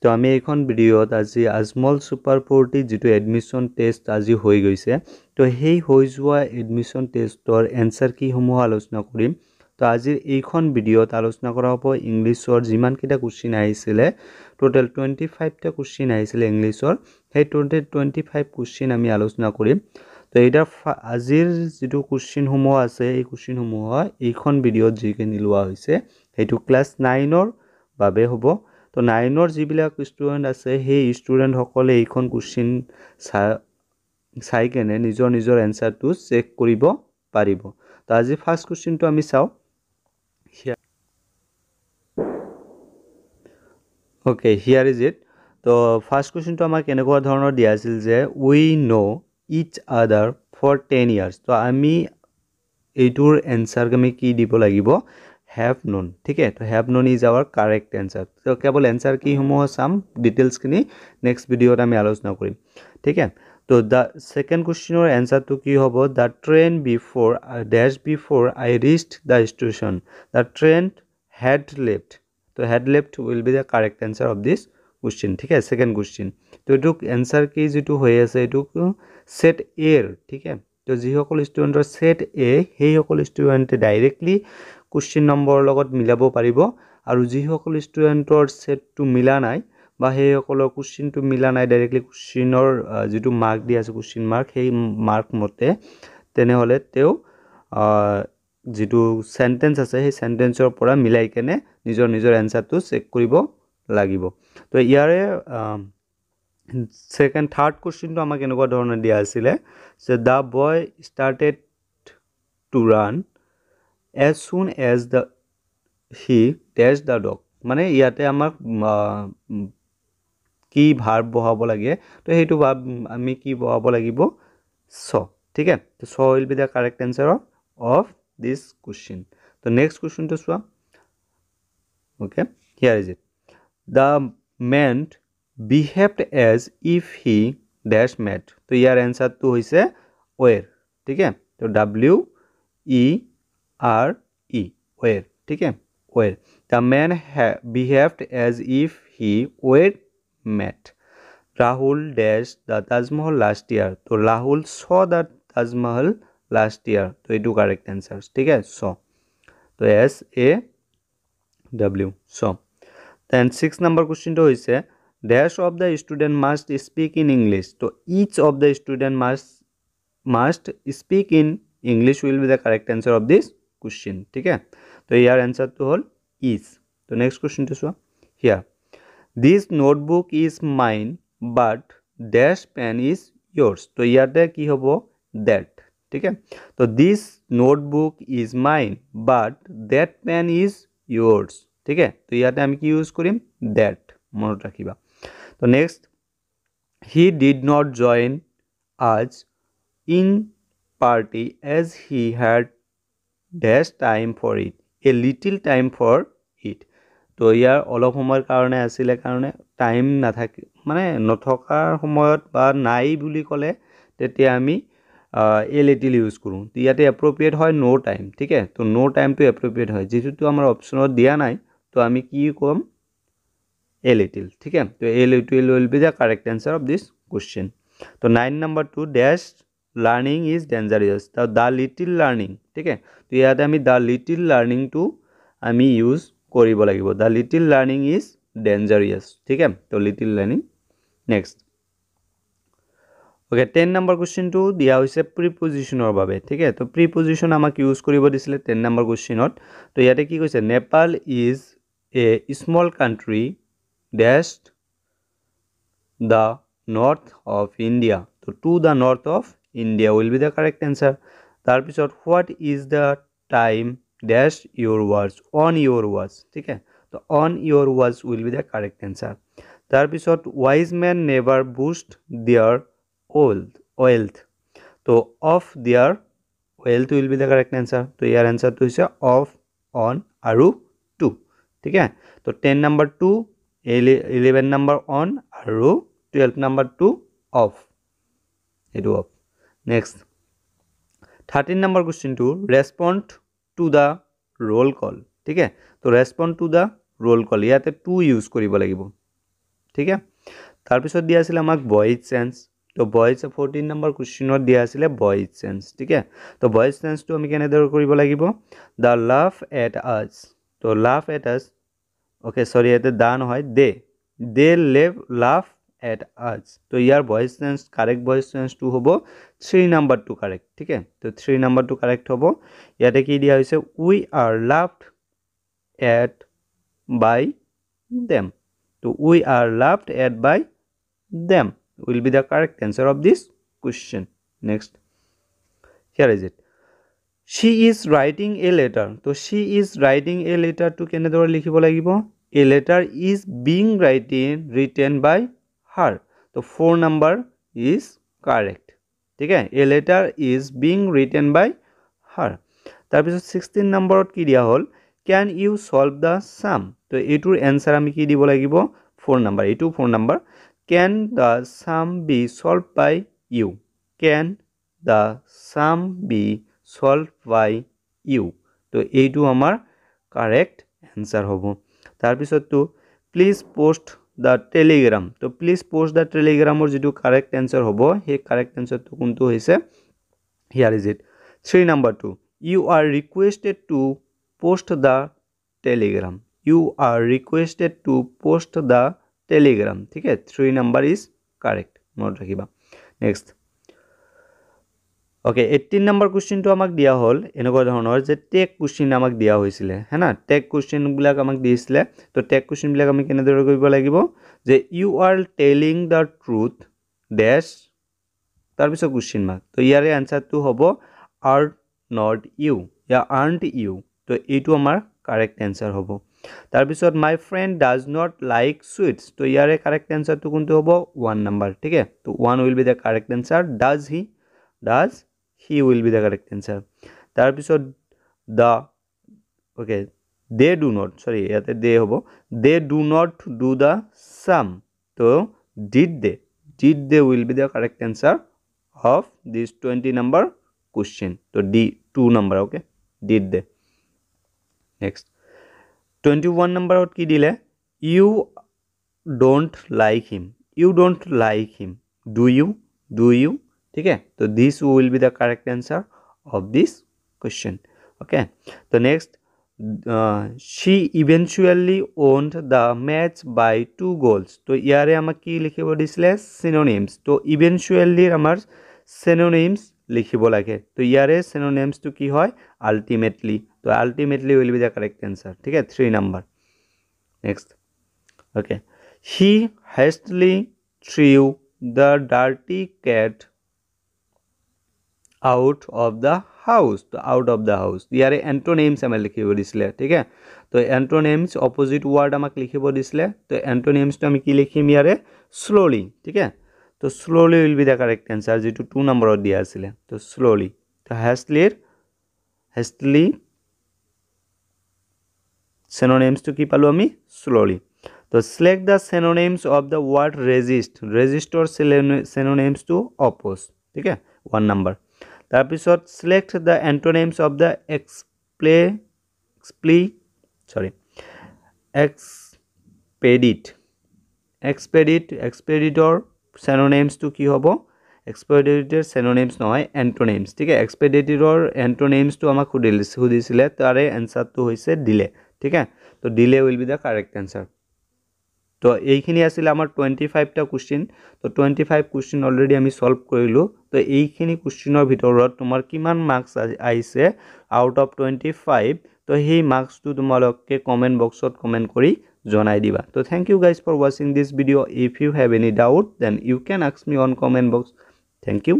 তো আমি এইখন ভিডিঅ'ত আজি আজমল সুপাৰ 40 যেটো এডমিশন টেষ্ট আজি হৈ গৈছে তো হেই হৈ যোৱা এডমিশন টেষ্টৰ এনসাৰ কি সমূহ আলোচনা কৰিম তো আজিৰ এইখন ভিডিঅ'ত আলোচনা কৰা হ'ব ইংলিছৰ যিমান কিটা কোশ্চেন আহিছিলে টোটাল 25 টা কোশ্চেন আহিছিলে ইংলিছৰ সেই টোটাল 25 কোশ্চেন আমি আলোচনা কৰিম তো এটা আজিৰ যেটো কোশ্চেন সমূহ আছে এই কোশ্চেন সমূহ এইখন ভিডিঅ'ত যিখিনি লোৱা হৈছে হেতু ক্লাস 9 ৰ বাবে হ'ব তো 9 ৰ যিবিলাক ষ্টুডেন্ট আছে সেই ষ্টুডেন্ট সকলে এইখন কোশ্চেন চাই কেনে নিজৰ এনসাৰটো চেক কৰিব পাৰিব তো আজি ফাৰ্স্ট কোশ্চেনটো আমি চাও ওকে হিয়াৰ ইজ ইট তো ফাৰ্স্ট কোশ্চেনটো আমাৰ কেনেকুৱা ধৰণৰ দিয়া আছিল যে উই নো ইচ আদাৰ ফৰ 10 ইয়াৰ্স তো আমি এইটোৰ এনসাৰ আমি কি দিব লাগিব have known ठीक है तो have known is our correct answer तो केवल आंसर की সমূহ সাম ডিটেইলস খিনি নেক্সট ভিডিওত আমি আলোচনা কৰিম ঠিক है तो the second question or answer to কি হ'ব the train before dash before I reached the station the train had left तो had left will be the correct answer of this question ठीक है second question तो এটো answer কি যেটো হৈ আছে এটো set a ঠিক है তো যি সকল ষ্টুডেন্টৰ set a সেই সকল ষ্টুডেন্টে ডাইৰেক্টলি কোশ্চেন নম্বৰ লগত মিলাব পাৰিব আৰু যি সকল ষ্টুডেন্টৰ সেটটো মিলা নাই বা সেই সকলৰ কোশ্চেনটো মিলা নাই ডাইৰেক্টলি কোশ্চেনৰ যেটো মাৰ্ক দি আছে কোশ্চেন মাৰ্ক সেই মাৰ্ক মতে তেনে হলে তেও যেটো সেন্টেন্স আছে সেই সেন্টেন্সৰ পৰা মিলাই কেনে নিজৰ এনসাৰটো চেক কৰিব লাগিব তো ইয়াৰে second third question to আমাক এনেকুৱা ধৰণৰ দিয়া আছিল যে the boy started to run as soon as he dashed the dog মানে ইয়াতে আমাক কি ভার্ব বহাব লাগে তো হেতু ভার্ব আমি কি বহাব লাগিব so ঠিক আছে তো so will be the correct answer of this question তো next question to soya okay here is it the man behaved as if he dash mad तो यार आंसर तो होइसे where ठीक है तो w e r e where ठीक है where the man behaved as if he were mad Rahul dashed the Taj Mahal last year तो Rahul saw the Taj Mahal last year तो ये correct answers ठीक है so तो s a w so then 6 number question to होइसे dash of the student must speak in English so each of the student must speak in English will be the correct answer of this question ठीक है तो यार answer तो whole is तो next question to so here this notebook is mine but dash pen is yours तो ইয়াতে কি হ'ব that ठीक है तो this notebook is mine but that pen is yours ठीक है तो ইয়াতে আমি কি ইউজ কৰিম that মনত ৰাখিবা তো next he did not join us in party as he had dash time for it a little time for it তো ইয়াৰ অলপ সময়ৰ কাৰণে আছিল কাৰণে টাইম নাথাকে মানে নথকাৰ সময়ত বা নাই বুলি ক'লে তেতিয়া আমি a little ইউজ কৰো তো ইয়াতে এপ্ৰোপ্ৰিয়েট হয় নো টাইম ঠিক আছে তো নো টাইম টু এপ্ৰোপ্ৰিয়েট হয় যেটো আমাৰ অপচনত দিয়া নাই তো আমি কি কম a little ठीक है तो a little will be the correct answer of this question तो 9 number 2 dash learning is dangerous तो the little learning ठीक है तो ইয়াতে আমি the little learning to আমি ইউজ কৰিব লাগিব the little learning is dangerous ठीक है तो little learning next okay 10 number question to দিয়া হৈছে prepositioner বাবে ঠিক আছে তো preposition আমাক ইউজ কৰিব দিছিলে 10 number questionত তো ইয়াতে কি কৈছে Nepal is a small country dashed the north of India so to the north of India will be the correct answer tar pisot what is the time dash your words on your words ठीक है तो on your words will be the correct answer tar pisot wise men never boast their wealth तो of their wealth will be the correct answer तो यार answer तो होइसे of on aru to ठीक है तो 10 number 2 11 number on aru 12 number 2 off edu off next 13 number question to respond to the roll call ठीक है तो respond to the roll call ইয়াতে to use কৰিব লাগিব ঠিক আছে তাৰ পিছত দিয়া আছিল আমাক ভয়েড চেঞ্জ তো ভয়েড 14 নম্বৰ কোৱেশ্চনত দিয়া আছিল ভয়েড চেঞ্জ ঠিক আছে তো ভয়েড চেঞ্জটো আমি কেনেদৰে কৰিব লাগিব দা লাভ এট আস তো লাভ এট আস ওকে সৰি এতে দা নহয় দে লাভ at us তো ইয়াৰ voice change correct voice change to হ'ব 3 নাম্বার টু কারেক্ট ঠিক আছে তো 3 নাম্বার টু কারেক্ট হ'ব ইয়াতে কি দিয়া হৈছে we are laughed at by them তো we are laughed at by them will be the correct answer of this question next here is it she is writing a letter তো she is writing a letter to কেনেদৰে লিখিব লাগিব a letter is being written by her तो 4 number is correct ठीक है a letter is being written by her तार पिছত 16 number কি দিয়া হল can you solve the sum तो এটোৰ आंसर আমি কি দিব লাগিব 4 number এটো 4 number can the sum be solved by you can the sum be solved by you तो এইটো আমাৰ correct answer হ'ব तार पिছত তো please post the telegram तो please post the telegram or जितु correct answer होबो हे correct answer तो कोनतो होइसे here is it 3 number 2 you are requested to post the telegram you are requested to post the telegram ठीक है 3 number is correct note रखिबा next okay 18 number question तो আমাক দিয়া হল এনেকুৱা ধৰণৰ যে টেক क्वेश्चन আমাক দিয়া হৈছিল হেনা টেক क्वेश्चन বিলাক আমাক দিছিলে তো টেক क्वेश्चन বিলাক আমি কেনেদৰে কৰিব লাগিব যে U R telling the truth dash তাৰ পিছত क्वेश्चन মাৰ্ক তো ইয়াৰে আনসাৰটো হ'ব আৰ নট ইউ या আৰ্নট ইউ তো এইটো আমাৰ কাৰেক্ট আনসাৰ হ'ব তাৰ পিছত my friend does not like sweets তো ইয়াৰে কাৰেক্ট আনসাৰটো কোনটো হ'ব 1 নাম্বাৰ ঠিক আছে তো 1 will be the correct answer does he will be the correct answer tar pisot the okay they do not sorry yate they hobo they do not do the sum so did they will be the correct answer of this 20 number question so d 2 number okay did they next 21 number out ki dile you don't like him do you ठीक है तो this will be the correct answer of this question okay so next she eventually won the match by 2 goals तो ইয়ারে আমাক কি লিখিব দিছিলে synonyms তো eventually আমাৰ synonyms লিখিব লাগে তো ইয়ারে synonyms তো কি হয় ultimately তো ultimately will be the correct answer ठीक है 3 number next okay he hastily threw the dirty cat out of the house तो out of the house यारे antonyms हमें लिखिबो दिसले ठीक है तो antonyms opposite word আমাক লিখিব দিसले तो antonyms তো আমি কি লিখিম ইয়ারে slowly ठीक है तो slowly will be the correct answer যেটো 2 number দিয়া আছিলে তো slowly তো hastily synonyms তো কি পালো আমি slowly तो select the synonyms of the word resist or synonyms to oppose ठीक है 1 number तार पिছত select the antonyms of the expeditor synonyms to কি হ'ব expeditor synonyms নহয় antonyms ঠিক আছে expeditor antonyms to আমাক খুদিছিলে তাৰে आंसर তো হৈছে delay ঠিক আছে তো delay will be the correct answer তো এইখিনি আছিল আমাৰ 25 টা কোশ্চেন তো 25 কোশ্চেন অলৰেডি আমি সলভ কৰিলো তো এইখিনি কোশ্চেনৰ ভিতৰত তোমাৰ কিমান মাৰ্কস আইছে আউট অফ 25 তো হেই মাৰ্কসটো তোমালোকে কমেন্ট বক্সত কমেন্ট কৰি জনাই দিবা তো thank you guys for watching this video if you have any doubt then you can ask me on comment box thank U